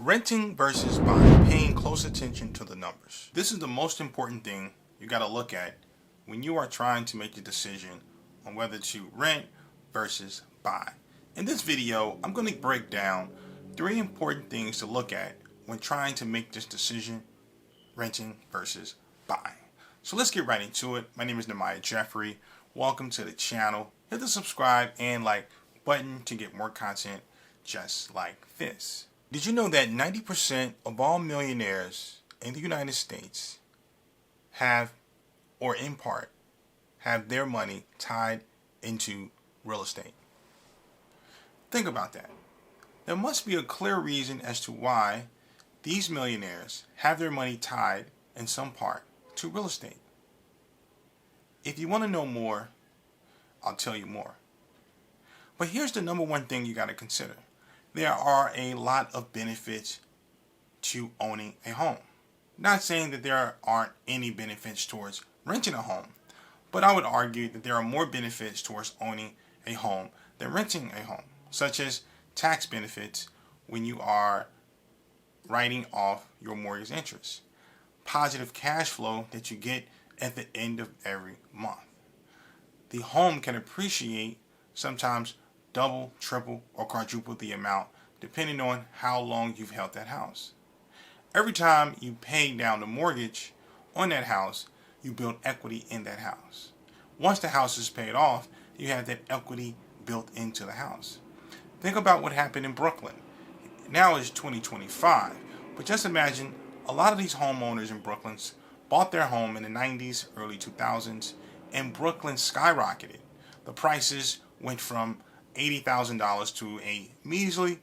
Renting versus buying, paying close attention to the numbers. This is the most important thing you got to look at when you are trying to make a decision on whether to rent versus buy. In this video, I'm going to break down 3 important things to look at when trying to make this decision, renting versus buying. So let's get right into it. My name is Nehemiah Jeffrey. Welcome to the channel. Hit the subscribe and like button to get more content just like this. Did you know that 90% of all millionaires in the United States have, or in part, have their money tied into real estate? Think about that. There must be a clear reason as to why these millionaires have their money tied in some part to real estate. If you want to know more, I'll tell you more. But here's the number one thing you got to consider. There are a lot of benefits to owning a home. Not saying that there aren't any benefits towards renting a home, but I would argue that there are more benefits towards owning a home than renting a home, such as tax benefits when you are writing off your mortgage interest, positive cash flow that you get at the end of every month. The home can appreciate sometimes double, triple, or quadruple the amount depending on how long you've held that house. Every time you pay down the mortgage on that house, you build equity in that house. Once the house is paid off, you have that equity built into the house. Think about what happened in Brooklyn. Now it's 2025, but just imagine a lot of these homeowners in Brooklyn bought their home in the 90s, early 2000s, and Brooklyn skyrocketed. The prices went from $80,000 to a measly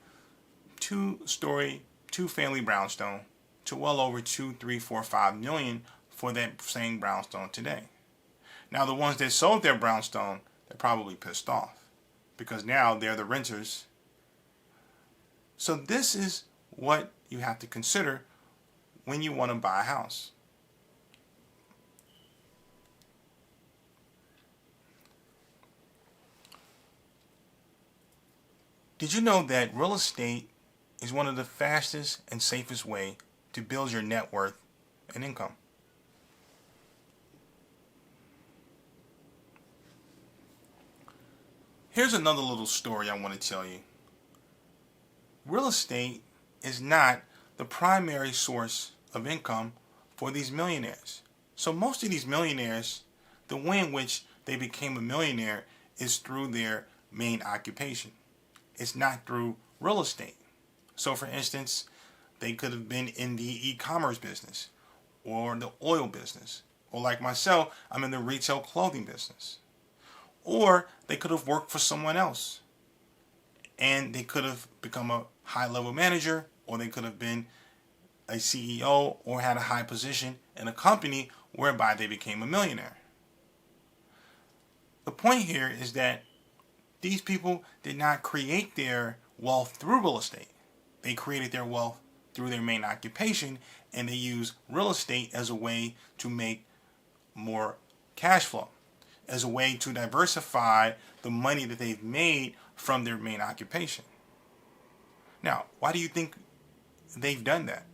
2-story, 2-family brownstone to well over 2, 3, 4, 5 million for that same brownstone today. Now the ones that sold their brownstone, they're probably pissed off because now they're the renters. So this is what you have to consider when you want to buy a house. Did you know that real estate is one of the fastest and safest way to build your net worth and income? Here's another little story I want to tell you. Real estate is not the primary source of income for these millionaires. So most of these millionaires, the way in which they became a millionaire is through their main occupation. It's not through real estate. So for instance, they could have been in the e-commerce business or the oil business. Or like myself, I'm in the retail clothing business. Or they could have worked for someone else. And they could have become a high-level manager, or they could have been a CEO or had a high position in a company whereby they became a millionaire. The point here is that these people did not create their wealth through real estate. They created their wealth through their main occupation, and they use real estate as a way to make more cash flow, as a way to diversify the money that they've made from their main occupation. Now, why do you think they've done that?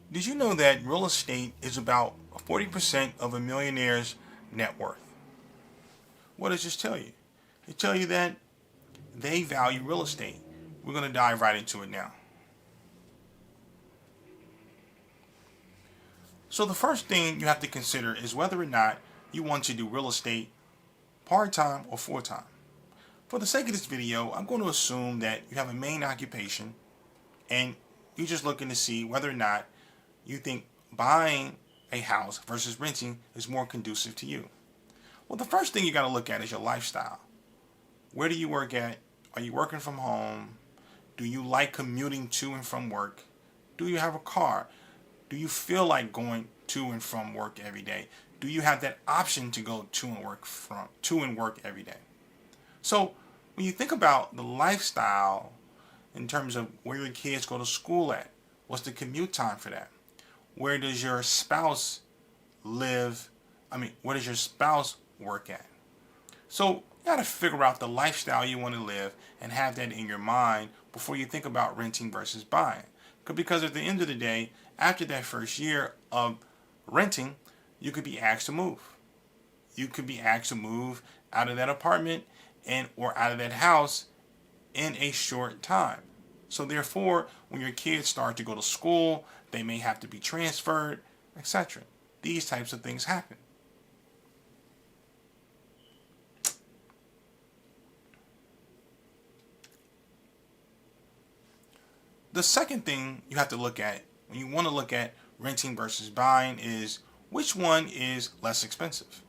Did you know that real estate is about 40% of a millionaire's net worth? What does this tell you? It tells you that they value real estate. We're going to dive right into it now. So the first thing you have to consider is whether or not you want to do real estate part-time or full-time. For the sake of this video, I'm going to assume that you have a main occupation and you're just looking to see whether or not you think buying a house versus renting is more conducive to you. Well, the first thing you got to look at is your lifestyle. Where do you work at? Are you working from home? Do you like commuting to and from work? Do you have a car? Do you feel like going to and from work every day? Do you have that option to go to and work every day? So when you think about the lifestyle in terms of where your kids go to school at, what's the commute time for that? Where does your spouse live What does your spouse work at? So you got to figure out the lifestyle you want to live and have that in your mind before you think about renting versus buying. Because at the end of the day, after that first year of renting, you could be asked to move. You could be asked to move out of that apartment and or out of that house in a short time. So therefore, when your kids start to go to school, they may have to be transferred, etc. These types of things happen. The second thing you have to look at when you want to look at renting versus buying is which one is less expensive.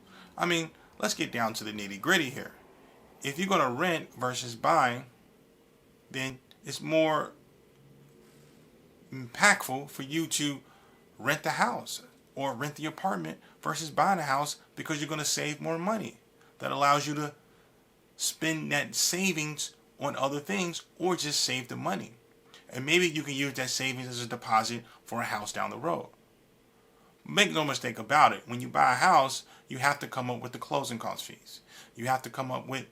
Let's get down to the nitty gritty here. If you're going to rent versus buying, then it's more impactful for you to rent the house or rent the apartment versus buying a house because you're going to save more money. That allows you to spend that savings on other things or just save the money. And maybe you can use that savings as a deposit for a house down the road. Make no mistake about it. When you buy a house, you have to come up with the closing cost fees. You have to come up with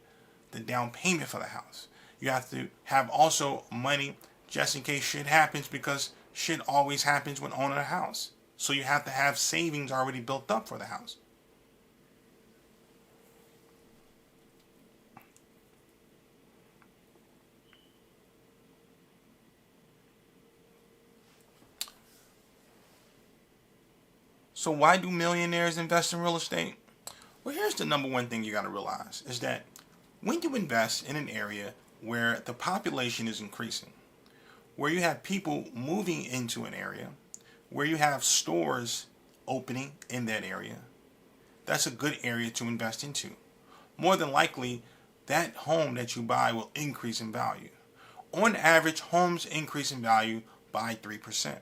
the down payment for the house. You have to have also money just in case shit happens, because shit always happens when owning a house. So you have to have savings already built up for the house. So why do millionaires invest in real estate? Well, here's the number one thing you got to realize is that when you invest in an area where the population is increasing, where you have people moving into an area, where you have stores opening in that area, that's a good area to invest into. More than likely, that home that you buy will increase in value. On average, homes increase in value by 3%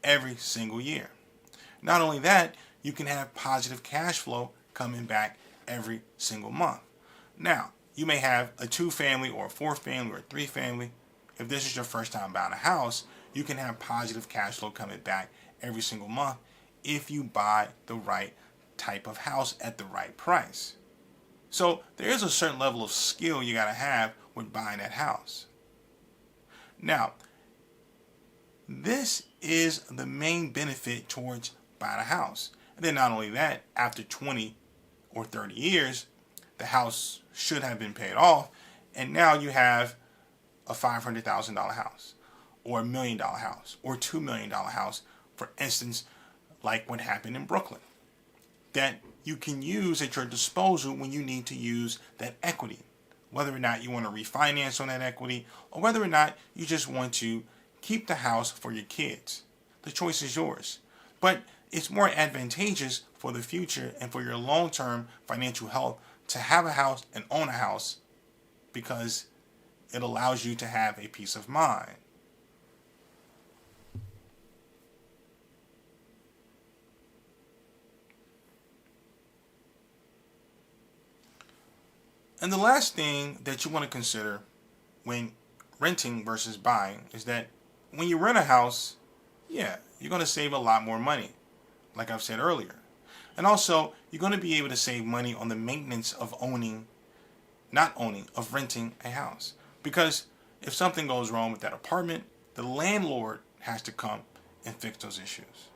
every single year. Not only that, you can have positive cash flow coming back every single month. Now, you may have a 2-family or a 4-family or a 3-family. If this is your first time buying a house, you can have positive cash flow coming back every single month if you buy the right type of house at the right price. So there is a certain level of skill you got to have with buying that house. Now, this is the main benefit towards buying a house. And then not only that, after 20 or 30 years, the house should have been paid off, and now you have a $500,000 house, or $1 million house, or $2 million house, for instance, like what happened in Brooklyn, that you can use at your disposal when you need to use that equity, whether or not you want to refinance on that equity, or whether or not you just want to keep the house for your kids. The choice is yours. But it's more advantageous for the future and for your long-term financial health to have a house and own a house, because it allows you to have a peace of mind. And the last thing that you want to consider when renting versus buying is that when you rent a house, you're going to save a lot more money, like I've said earlier. And also, you're going to be able to save money on the maintenance of renting a house. Because if something goes wrong with that apartment, the landlord has to come and fix those issues.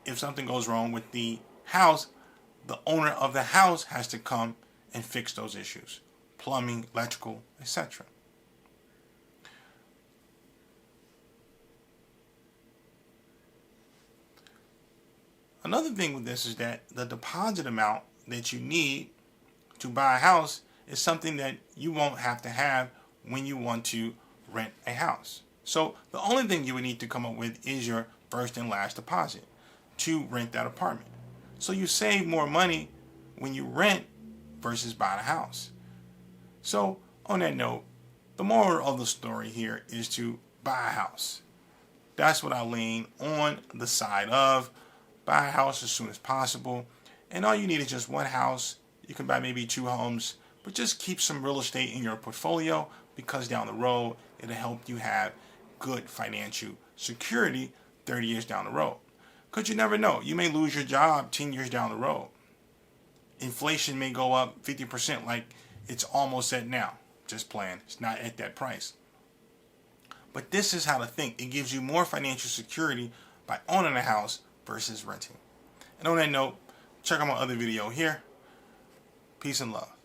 If something goes wrong with the house, the owner of the house has to come and fix those issues. Plumbing, electrical, etc. Another thing with this is that the deposit amount that you need to buy a house is something that you won't have to have when you want to rent a house. So the only thing you would need to come up with is your first and last deposit to rent that apartment. So you save more money when you rent versus buying a house. So on that note, the moral of the story here is to buy a house. That's what I lean on the side of. Buy a house as soon as possible. And all you need is just one house. You can buy maybe 2 homes, but just keep some real estate in your portfolio, because down the road, it'll help you have good financial security 30 years down the road. Because you never know. You may lose your job 10 years down the road. Inflation may go up 50% like it's almost at now. Just playing. It's not at that price. But this is how to think. It gives you more financial security by owning a house versus renting. And on that note, check out my other video here. Peace and love.